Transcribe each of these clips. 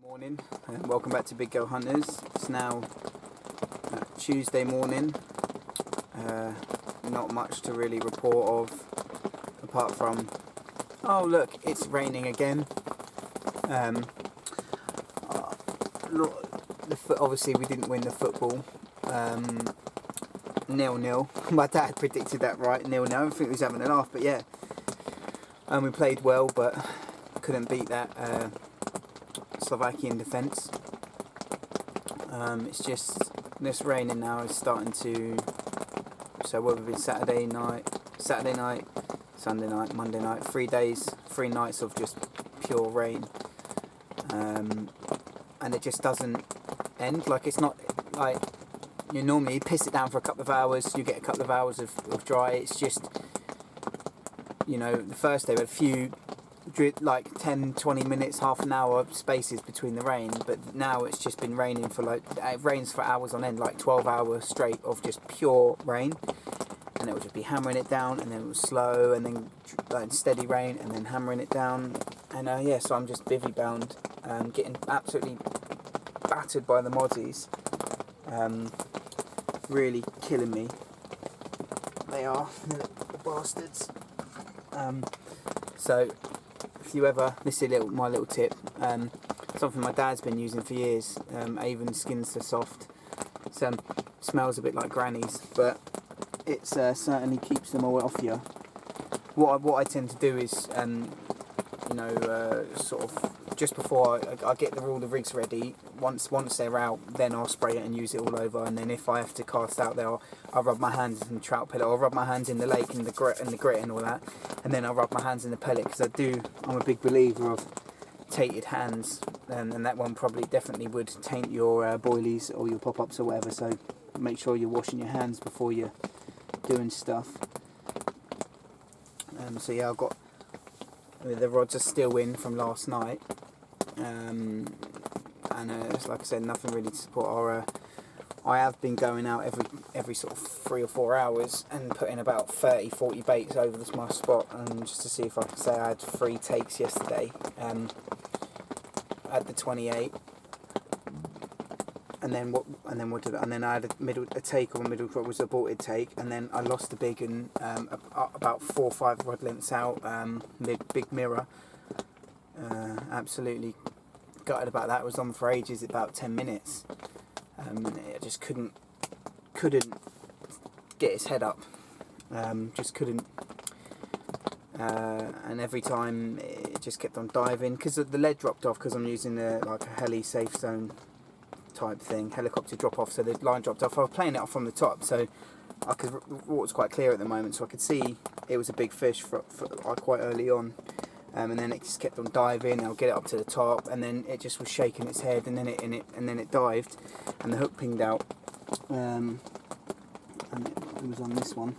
Morning and welcome back to Big Go Hunters. It's now Tuesday morning. Not much to really report of apart from, oh look, it's raining again. Obviously we didn't win the football. 0-0. My dad predicted that right, 0-0. I think he was having a laugh, but yeah. We played well, but couldn't beat that Slovakian defence. It's just this raining now is starting to. So what have been Saturday night, Sunday night, Monday night, 3 days, 3 nights of just pure rain, and it just doesn't end. Like, it's not like you normally piss it down for a couple of hours, you get a couple of hours of dry. It's just, you know, the first day we had a few like 10-20 minutes, half an hour spaces between the rain, but now it's just been raining for like, it rains for hours on end, like 12 hours straight of just pure rain, and it would just be hammering it down, and then it was slow, and then like steady rain, and then hammering it down, and yeah, so I'm just bivvy bound, getting absolutely battered by the mozzies, really killing me. They are, the bastards. So if you ever, this is my little tip, something my dad's been using for years, Avon Skin So Soft. Smells a bit like granny's, but it certainly keeps them all off you. What I tend to do is, sort of just before I get all the rigs ready, once they're out, then I'll spray it and use it all over, and then if I have to cast out there, I'll rub my hands in the trout pellet, I'll rub my hands in the lake and the grit and all that, and then I'll rub my hands in the pellet, because I'm a big believer of tainted hands, and that one definitely would taint your boilies or your pop-ups or whatever, so make sure you're washing your hands before you're doing stuff. So yeah, I've got the rods are still in from last night, and like I said, nothing really to support. I have been going out every sort of 3 or 4 hours and putting about 30-40 baits over my spot, and just to see if I can say I had 3 takes yesterday at the 28, and then I had a take on a middle drop, was a aborted take, and then I lost the big and about 4 or 5 rod lengths out, big mirror. Absolutely gutted about that. It was on for ages, about 10 minutes. I just couldn't get his head up. Just couldn't. And every time it just kept on diving, because the lead dropped off, because I'm using like a heli safe zone type thing, helicopter drop off, so the line dropped off. I was playing it off from the top, so the water's quite clear at the moment, so I could see it was a big fish for quite early on. And then it just kept on diving. I'll get it up to the top, and then it just was shaking its head, and then it dived, and the hook pinged out, and it was on this one,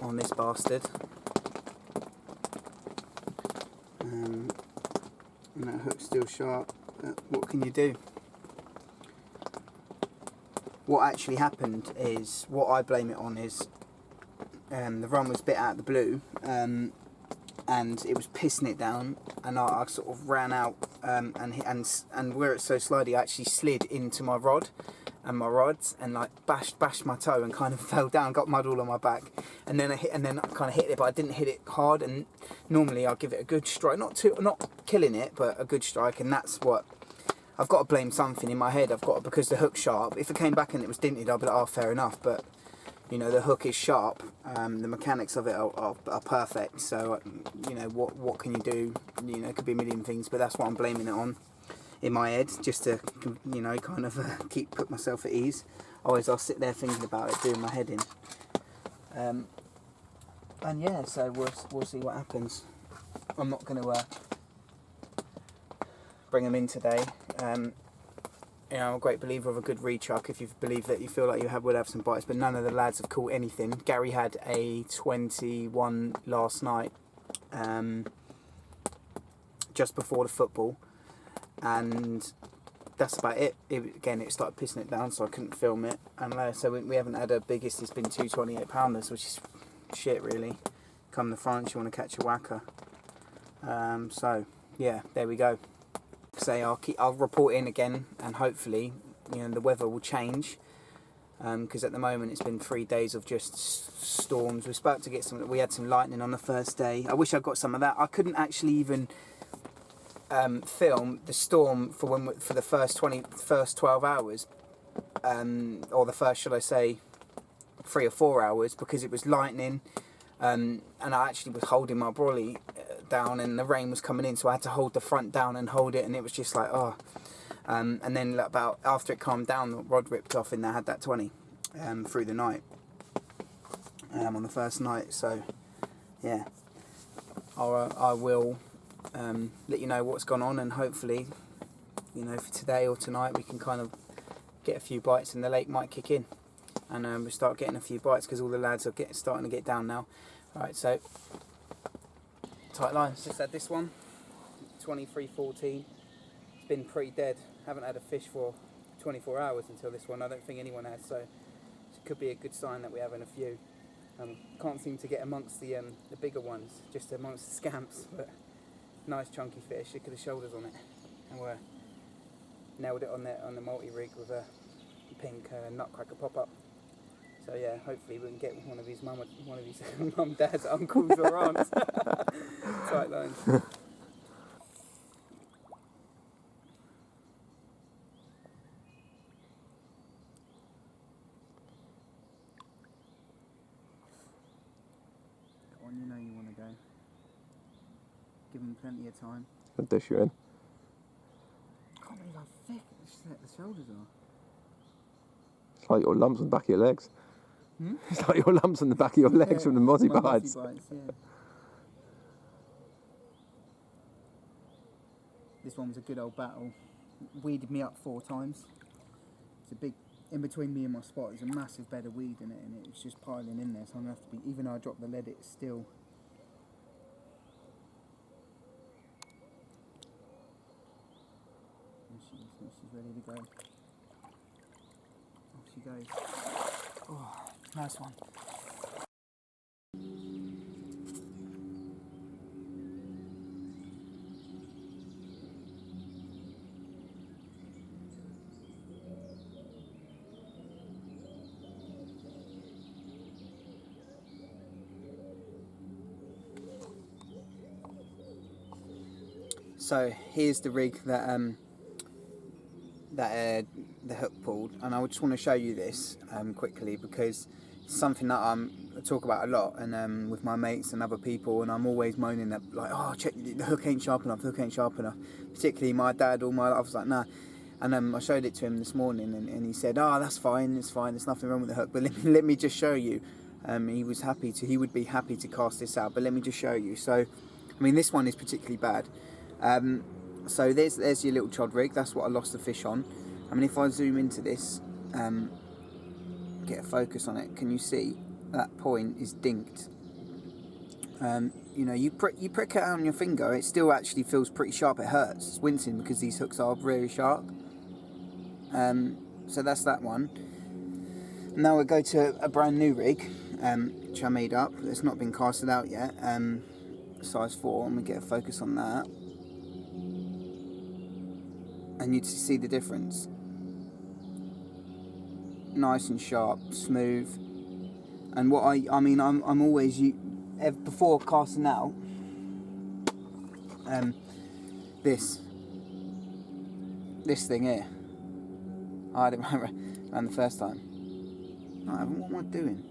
on this bastard, and that hook's still sharp. What can you do? What actually happened is, what I blame it on is, the run was bit out of the blue, and it was pissing it down, and I sort of ran out, and where it's so slidey, I actually slid into my rod and my rods, and like bashed my toe and kind of fell down, got mud all on my back, and then I kind of hit it, but I didn't hit it hard, and normally I'll give it a good strike, not killing it, but a good strike, and that's what I've got to blame. Something in my head, because the hook's sharp. If it came back and it was dinted, I'd be like, oh, fair enough, but you know, the hook is sharp, the mechanics of it are perfect, so you know, what can you do? You know, it could be a million things, but that's what I'm blaming it on in my head, just to, you know, kind of put myself at ease. I'll sit there thinking about it, doing my head in, and yeah, so we'll see what happens. I'm not going to bring them in today. You know, I'm a great believer of a good rechuck if you believe that you feel like you would have some bites, but none of the lads have caught anything. Gary had a 21 last night, just before the football, and that's about it. Again, it started pissing it down, so I couldn't film it, and so we haven't had a biggest. It's been 2 28-pounders, which is shit really. Come to France, you want to catch a whacker. So yeah, there we go. Say I'll report in again, and hopefully, you know, the weather will change. Because at the moment it's been 3 days of just storms. We're about to get some. We had some lightning on the first day. I wish I got some of that. I couldn't actually even film the storm for the first 12 hours, or the first, should I say, 3 or 4 hours, because it was lightning, and I actually was holding my brolly down, and the rain was coming in, so I had to hold the front down and hold it, and it was just like, oh. And then about after it calmed down, the rod ripped off, and I had that 20 through the night, on the first night. So yeah, I will let you know what's gone on, and hopefully, you know, for today or tonight we can kind of get a few bites, and the lake might kick in, and we start getting a few bites, because all the lads are starting to get down now. Right, so tight lines. Just had this one, 23.14. It's been pretty dead. Haven't had a fish for 24 hours until this one. I don't think anyone has, so it could be a good sign that we're having a few. Can't seem to get amongst the bigger ones, just amongst the scamps, but nice chunky fish. Look at the shoulders on it, and we're nailed it on the multi-rig with a pink nutcracker pop-up. So yeah, hopefully we can get one of his mum, dads, uncles or aunts. Tight lines. You know you want to go. Give them plenty of time. I'll dish you in. I can't believe how thick the shoulders are. It's like your lumps on the back of your legs. Hmm? It's like your lumps on the back of your legs from the mozzie bites. Yeah. This one was a good old battle. Weeded me up 4 times. It's a big, in between me and my spot, there's a massive bed of weed in it, and it's just piling in there, so I'm going to have to be, even though I dropped the lead, it's still... She's ready to go. Off she goes. Oh, nice one. So here's the rig that the hook pulled, and I just want to show you this quickly, because it's something that I talk about a lot, and with my mates and other people, and I'm always moaning that, like, oh, check, the hook ain't sharp enough, particularly my dad. All my life I was like, nah. And I showed it to him this morning, and he said, oh, that's fine, it's fine, there's nothing wrong with the hook, but let me just show you. He would be happy to cast this out, but let me just show you. So I mean, this one is particularly bad. So there's your little chod rig. That's what I lost the fish on. I mean, if I zoom into this, get a focus on it, can you see that point is dinked? You know, you prick it out on your finger, it still actually feels pretty sharp. It hurts. It's wincing because these hooks are very sharp. So that's that one. Now we'll go to a brand new rig, which I made up. It's not been casted out yet. Size 4, and we get a focus on that. And you see the difference. Nice and sharp, smooth. And what I mean, I'm always, before casting out, this thing here, I had it around the first time. No, I haven't. What am I doing?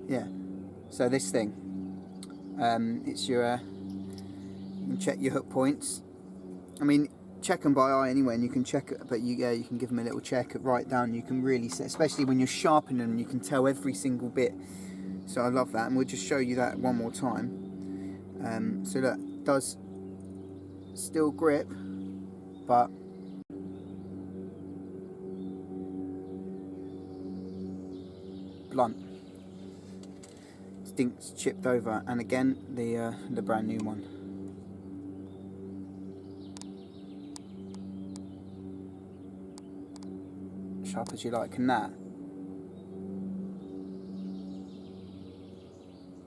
Yeah. So this thing, it's your, you can check your hook points. I mean, check them by eye anyway, and you can check it, but you can give them a little check right down. You can really see, especially when you're sharpening them, you can tell every single bit. So I love that, and we'll just show you that one more time. So that does still grip, but blunt. Stink's chipped over, and again the brand new one. Sharp as you like, and that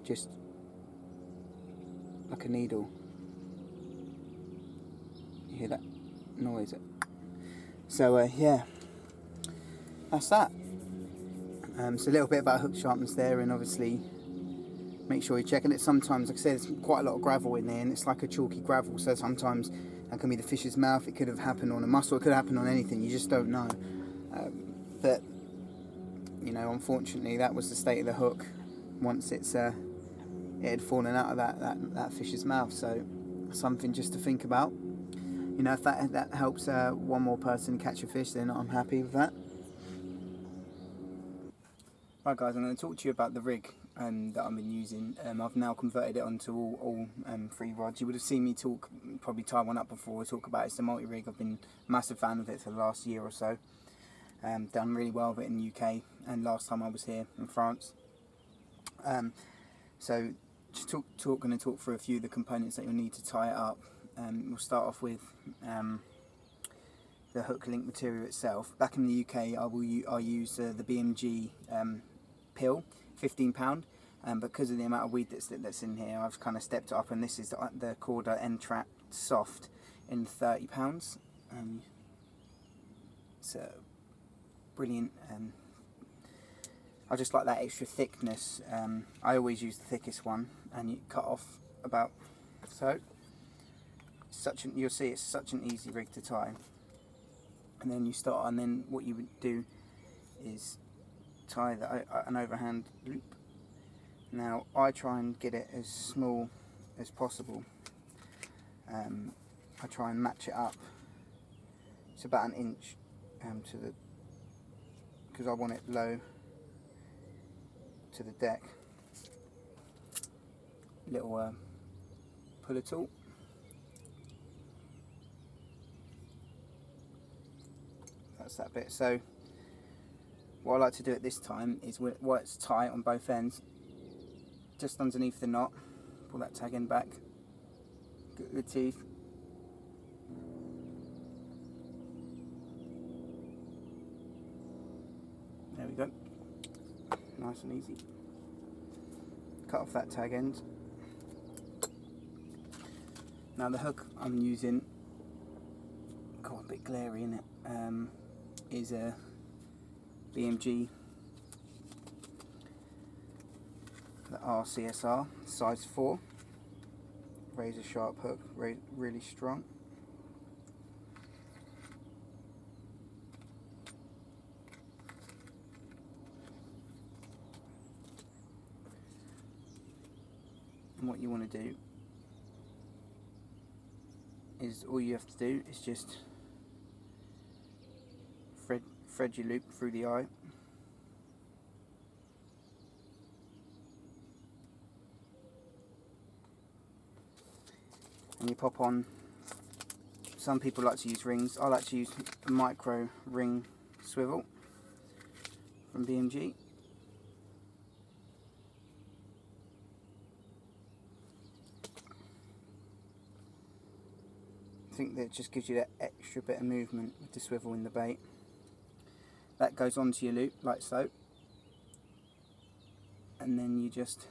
just like a needle. You hear that noise? So yeah, that's that. So a little bit about hook sharpness there, and obviously make sure you're checking it. Sometimes, like I said, there's quite a lot of gravel in there, and it's like a chalky gravel, so sometimes that can be the fish's mouth. It could have happened on a mussel, it could happen on anything, you just don't know. But you know, unfortunately, that was the state of the hook once it had fallen out of that fish's mouth. So something just to think about. You know, if that helps one more person catch a fish, then I'm happy with that. Right guys, I'm going to talk to you about the rig that I've been using. I've now converted it onto all 3 rods. You would have seen me probably tie one up before, talk about it's a multi-rig. I've been a massive fan of it for the last year or so. Done really well with it in the UK, and last time I was here in France. So just going to talk through a few of the components that you'll need to tie it up. We'll start off with the hook link material itself. Back in the UK, I use the BMG pill, £15, because of the amount of weed that's in here, I've kind of stepped it up, and this is the Corda N-Trap Soft in £30. So brilliant. I just like that extra thickness. I always use the thickest one, and you cut off about so. You'll see it's such an easy rig to tie. And then you start, and then what you would do is tie an overhand loop. Now I try and get it as small as possible. I try and match it up. It's about 1 inch because I want it low to the deck. Little puller tool. That's that bit. So what I like to do at this time is while it's tight on both ends, just underneath the knot, pull that tag end back, get the teeth, there we go, nice and easy. Cut off that tag end. Now the hook I'm using, got a bit glary in it, is a BMG, the RCSR size 4, razor sharp hook, really strong. And what you want to do is, all you have to do is just thread your loop through the eye, and you pop on. Some people like to use rings. I like to use a micro ring swivel from BMG. I think that just gives you that extra bit of movement with the swivel in the bait. That goes onto your loop like so, and then you just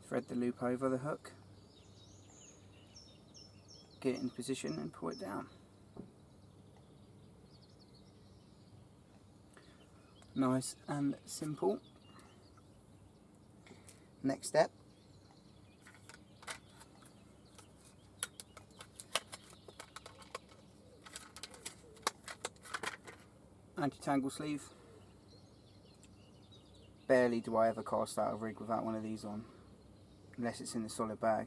thread the loop over the hook, get it in position and pull it down. Nice and simple. Next step, anti-tangle sleeve. Barely do I ever cast out a rig without one of these on, unless it's in a solid bag.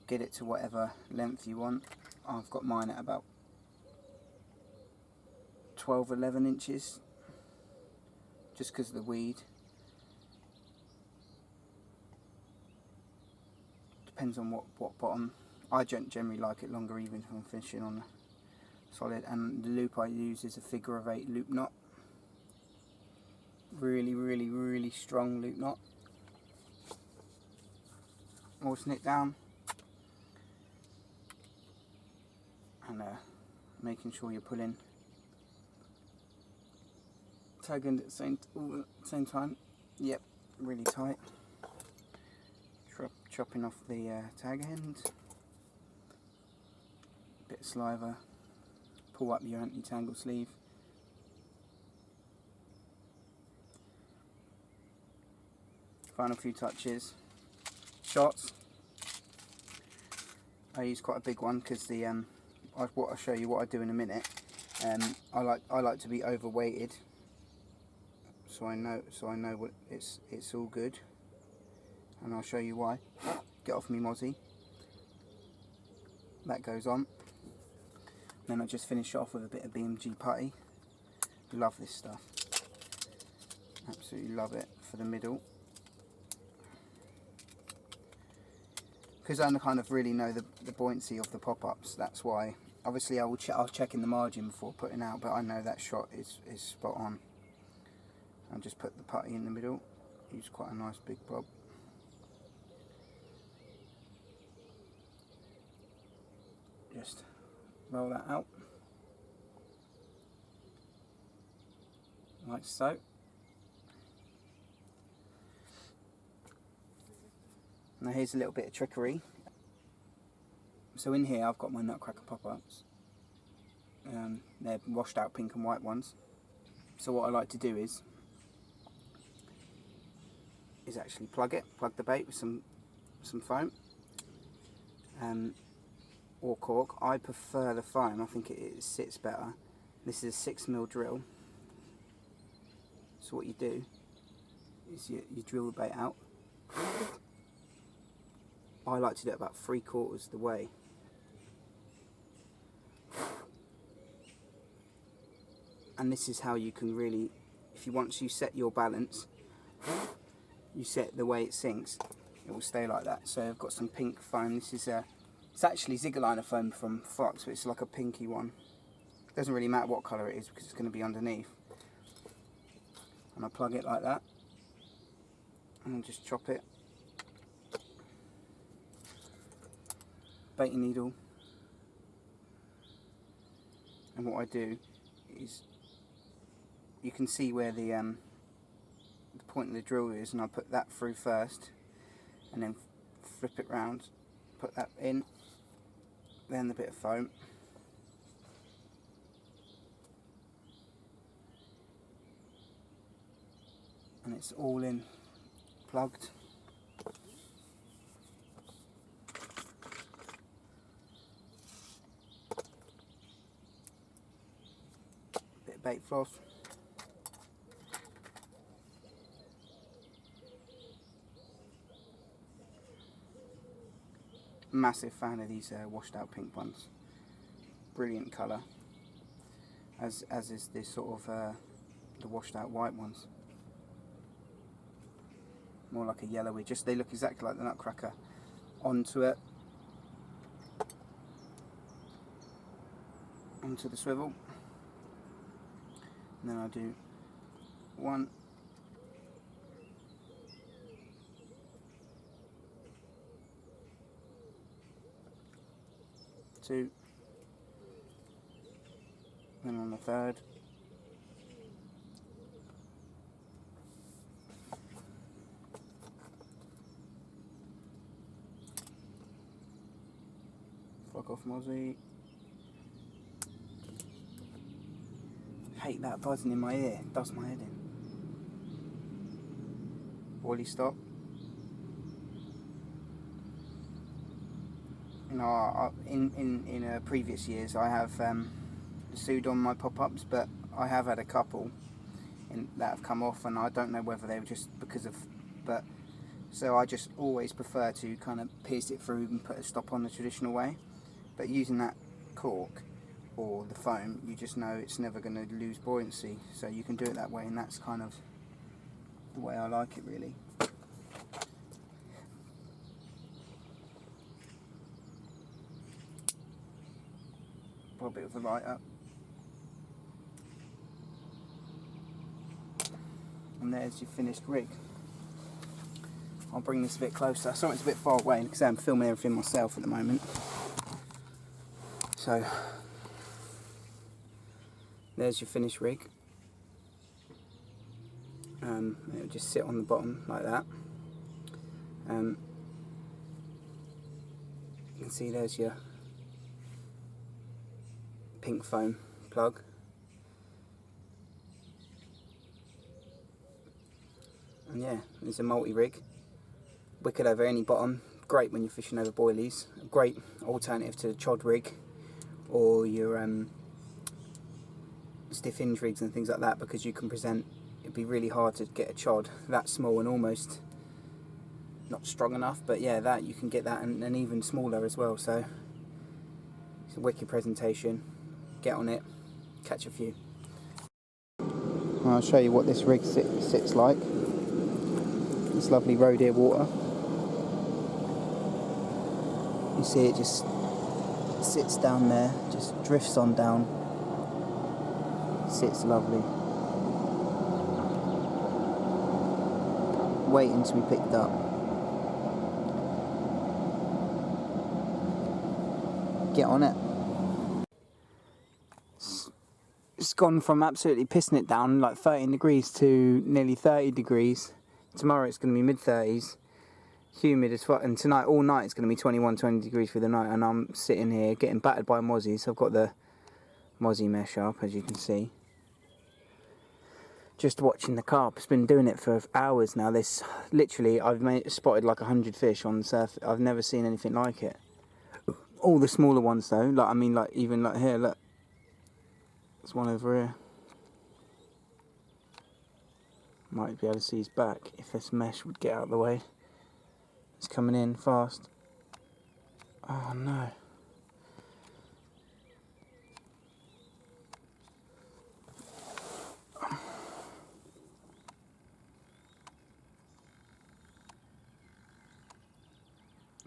Get it to whatever length you want. I've got mine at about 12-11 inches, just because of the weed. Depends on what bottom. I generally like it longer, even if I'm fishing on a solid, and the loop I use is a figure of 8 loop knot. Really strong loop knot. Moisten it down, and making sure you're pulling tag end at the same time. Yep, really tight. Chopping off the tag end. bit of saliva, pull up your anti-tangle sleeve. Final few touches. Shots. I use quite a big one because the I'll show you what I do in a minute. I like to be overweighted, so I know what it's all good, and I'll show you why. Get off me mozzie. That goes on. Then I just finish off with a bit of BMG putty. Love this stuff. Absolutely love it for the middle. Because I kind of really know the buoyancy of the pop-ups, that's why. Obviously I'll check in the margin before putting out, but I know that shot is spot on. I'll just put the putty in the middle. Use quite a nice big bob. Just roll that out. Like so. Now here's a little bit of trickery. So in here I've got my nutcracker pop-ups. They're washed out pink and white ones. So what I like to do is actually plug the bait with some foam or cork. I prefer the foam, I think it sits better. This is a 6mm drill. So what you do is you drill the bait out. I like to do it about 3/4 the way. And this is how you can really, once you set your balance, you set the way it sinks, it will stay like that. So I've got some pink foam. This is it's actually Zigaliner foam from Fox, but it's like a pinky one. It doesn't really matter what colour it is because it's going to be underneath. And I plug it like that, and I'll just chop it. Baiting needle, and what I do is, you can see where the point of the drill is, and I put that through first, and then flip it round, put that in, then the bit of foam, and it's all in, plugged. Bit of bait floss. Massive fan of these washed out pink ones. Brilliant colour. As is this sort of the washed out white ones. More like a yellowy. Just they look exactly like the nutcracker. Onto it. Onto the swivel. And then I do 1, 2, then on the third, fuck off mozzie. Hate that buzzing in my ear, it does my head in. Boilie stop. You know, in previous years I have sued on my pop-ups, but I have had a couple that have come off, and I don't know whether they were just because of, but so I just always prefer to kind of pierce it through and put a stop on the traditional way. But using that cork or the foam, you just know it's never going to lose buoyancy, so you can do it that way, and that's kind of the way I like it, really. Put a bit of the light up, and there's your finished rig. I'll bring this a bit closer. Sorry, it's a bit far away because I'm filming everything myself at the moment. So there's your finished rig. It'll just sit on the bottom like that. You can see there's your pink foam plug. And yeah, it's a multi-rig. Wicked over any bottom. Great when you're fishing over boilies. A great alternative to the chod rig or your stiff hinge rigs and things like that, because you can present, it'd be really hard to get a chod that small and almost not strong enough, but yeah, that you can get that and even smaller as well. So it's a wicked presentation. Get on it, catch a few. I'll show you what this rig sits like. This lovely Roe Deer water. You see it just sits down there, just drifts on down. Sits lovely. Waiting to be picked up. Get on it. It's gone from absolutely pissing it down, like 13 degrees to nearly 30 degrees. Tomorrow it's going to be mid-30s. Humid as fuck, and tonight all night it's going to be 20 degrees for the night, and I'm sitting here getting battered by mozzies. I've got the mozzie mesh up, as you can see. Just watching the carp. It's been doing it for hours now. This literally, spotted like 100 fish on the surface. I've never seen anything like it. All the smaller ones though, like I mean, like even like here, look. There's one over here. Might be able to see his back if this mesh would get out of the way. It's coming in fast. Oh no.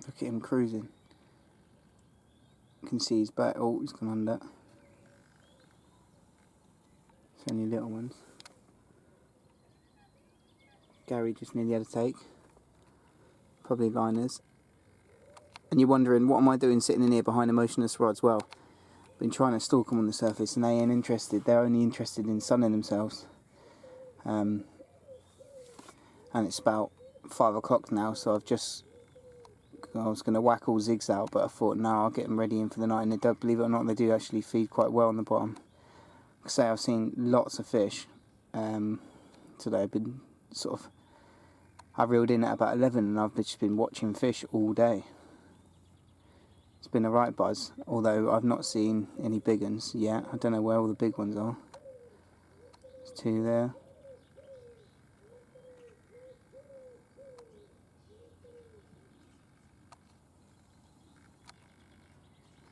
Look at him cruising. You can see his back. Oh, he's gone under. It's only little ones. Gary just nearly had a take. Probably liners. And you're wondering, what am I doing sitting in here behind a motionless rod as well? Been trying to stalk them on the surface and they ain't interested. They're only interested in sunning themselves. And it's about 5 o'clock now, so I was going to whack all zigs out, but I thought, no, I'll get them ready in for the night. And they don't, believe it or not, they do actually feed quite well on the bottom. Like I say, I've seen lots of fish today. I've been I reeled in at about 11 and I've just been watching fish all day. It's been a right buzz, although I've not seen any big ones yet. I don't know where all the big ones are. There's 2 there.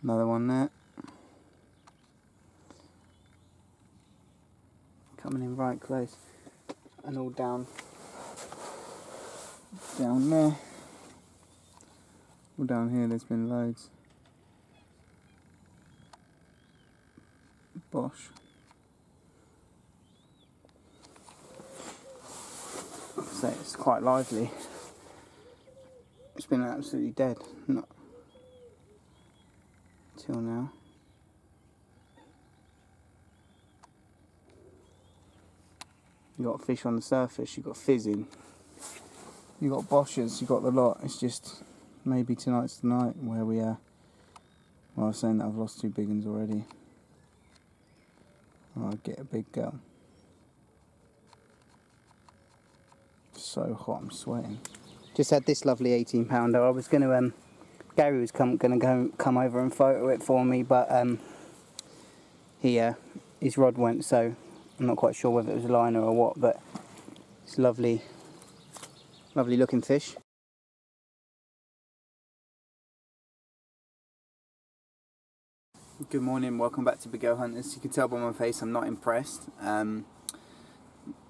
Another one there. Coming in right close. And all down there. All down here there's been loads. Bosh. So it's quite lively. It's been absolutely dead. Not till now. You got fish on the surface, you got fizzing, you got boshers, you got the lot. It's just maybe tonight's the night where we well, I was saying that I've lost 2 big ones already. I'll get a big girl. So hot, I'm sweating. Just had this lovely 18 pounder. I was going to Gary was going to come over and photo it for me, but his rod went, so I'm not quite sure whether it was a liner or what, but it's lovely looking fish. Good morning, welcome back to Big Girl Hunters. You can tell by my face I'm not impressed.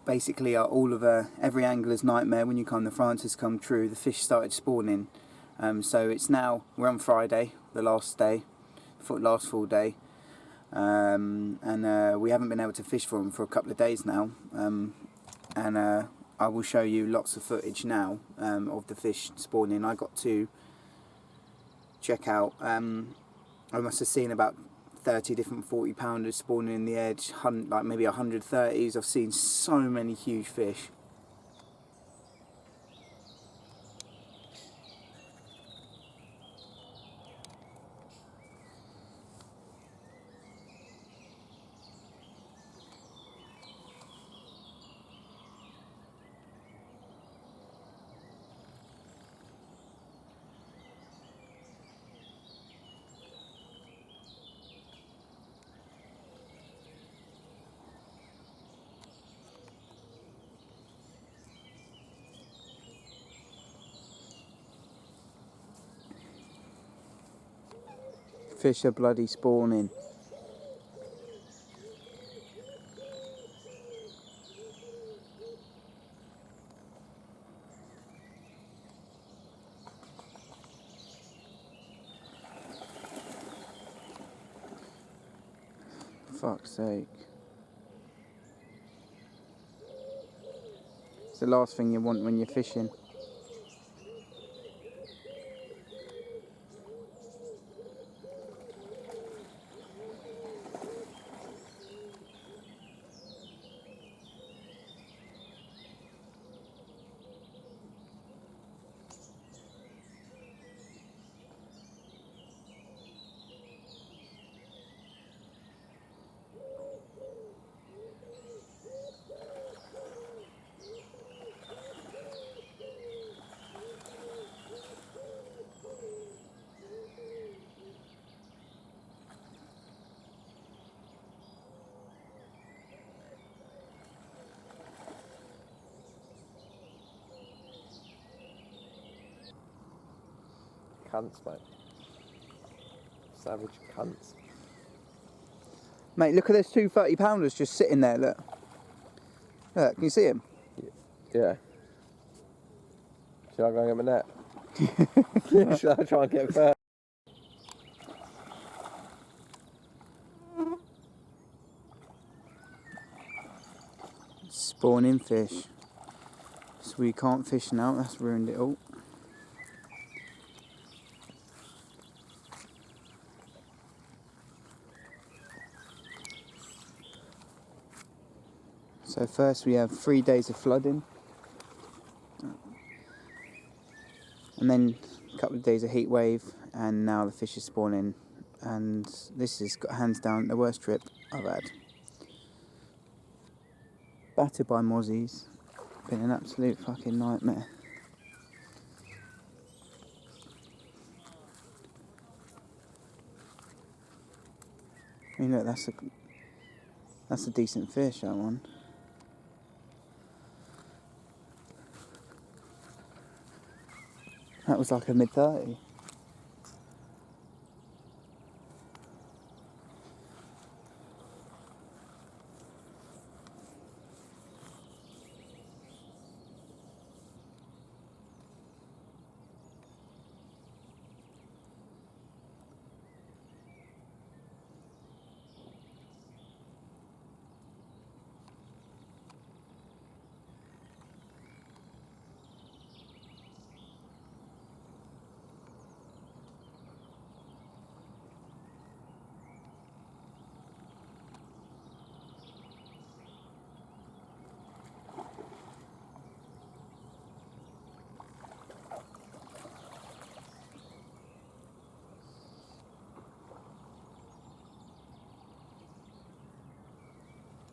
Basically, every angler's nightmare when you come to France has come true. The fish started spawning. So we're on Friday, the last full day. And we haven't been able to fish for them for a couple of days now. And I will show you lots of footage now of the fish spawning. I got to check out, I must have seen about 30 different 40 pounders spawning in the edge, like maybe 130s. I've seen so many huge fish. Fish are bloody spawning. Fuck's sake. It's the last thing you want when you're fishing. Cunts, mate. Savage cunts. Mate, look at those 2 30-pounders just sitting there, look. Look, can you see him? Yeah. Should I go and get my net? Should I try and get first? Spawning fish. So we can't fish now, that's ruined it all. So first we have 3 days of flooding. And then a couple of days of heat wave, and now the fish is spawning. And this has got hands down the worst trip I've had. Battered by mozzies. Been an absolute fucking nightmare. I mean, look, that's a decent fish, that one. That was like a mid-30.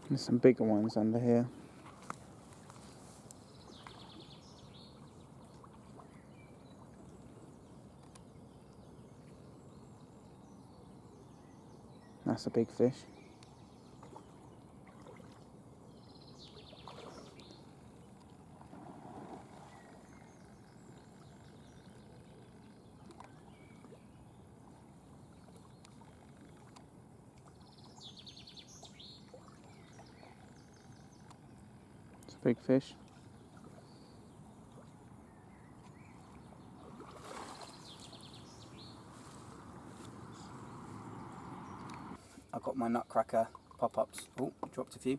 There's some bigger ones under here. That's a big fish. It's a big fish. I've got my nutcracker pop-ups. Oh, dropped a few.